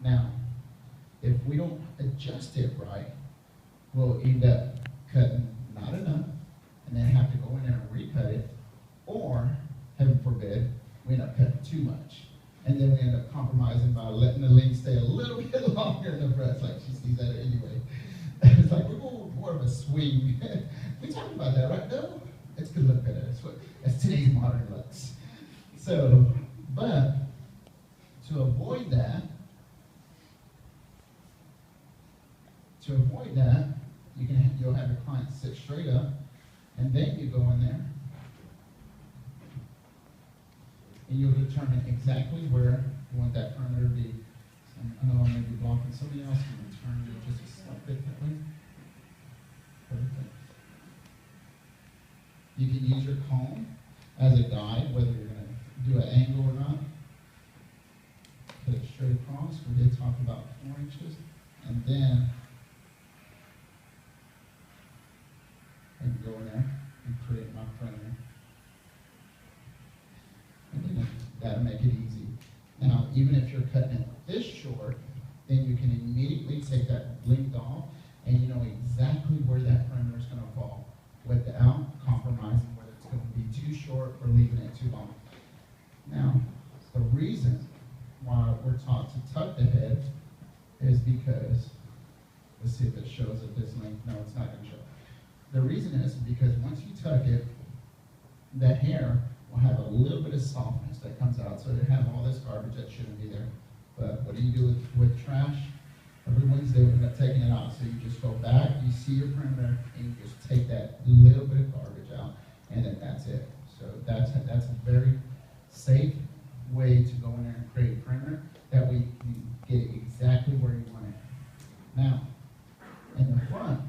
Now, if we don't adjust it right, we'll end up cutting not enough and then have to go in there and recut it, or, heaven forbid, we end up cutting too much. And then we end up compromising by letting the link stay a little bit longer in the press, like she sees that anyway. It's like we're going more of a swing. We talked about that, right? No? It's good look better. That's today's modern looks. So, but to avoid that, you'll have your client sit straight up, and then you go in there and you'll determine exactly where you want that perimeter to be. I know I may be blocking somebody else. I'm going to turn you just a slight bit that way. Perfect. You can use your comb as a guide, whether you're going to do an angle or not. Put it straight across. We did talk about 4 inches. And then I can go in there and create my perimeter. And then that'll make it easy. Now, even if you're cutting it this short, then you can immediately take that length off, and you know exactly where that perimeter is going to fall without compromising whether it's going to be too short or leaving it too long. Now, the reason why we're taught to tuck the head is because, let's see if it shows at this length. No, it's not going to show. The reason is because once you tuck it, that hair will have a little bit of softness that comes out, so it have all this garbage that shouldn't be there. But what do you do with trash? Every Wednesday we end up taking it out. So you just go back, you see your perimeter, and you just take that little bit of garbage out, and then that's it. So that's a very safe way to go in there and create a perimeter that we get exactly where you want it. Now, in the front,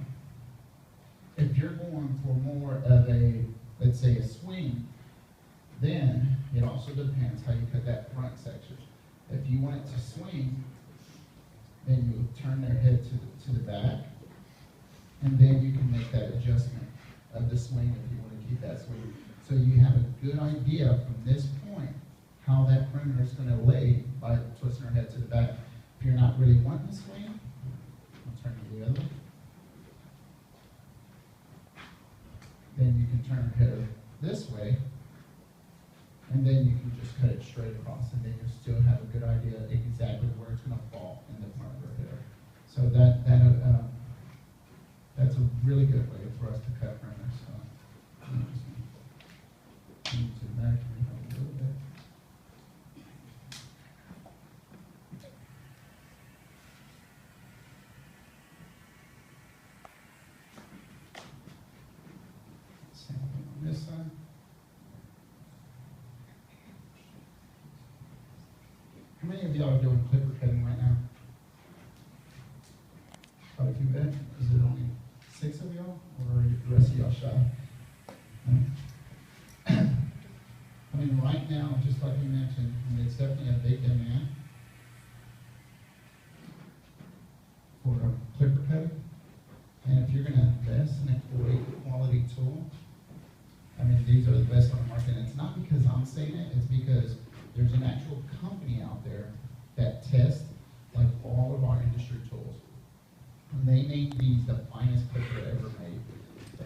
if you're going for more of a, let's say, a swing, then it also depends how you cut that front section. If you want it to swing, then you turn their head to the back, and then you can make that adjustment of the swing if you want to keep that swing. So you have a good idea from this point how that perimeter is going to lay by twisting her head to the back. If you're not really wanting to swing, I'll turn you the other way. Then you can turn her head this way, and then you can just cut it straight across, and then you still have a good idea exactly where it's going to fall in the front of her hair. So that's a really good way for us to cut perimeter. So I'm just going to move to the back a little bit. Same thing on this side. How many of y'all are doing clipper cutting right now? Quite a few bit. Is it only 6 of y'all, or are the rest of y'all shy? I mean, right now, just like you mentioned, it's definitely a big demand for a clipper cutting. And if you're going to invest in a great quality tool, I mean, these are the best on the market. And it's not because I'm saying it, it's because there's an actual company out there that tests like all of our industry tools. And they make these the finest clipper ever made. So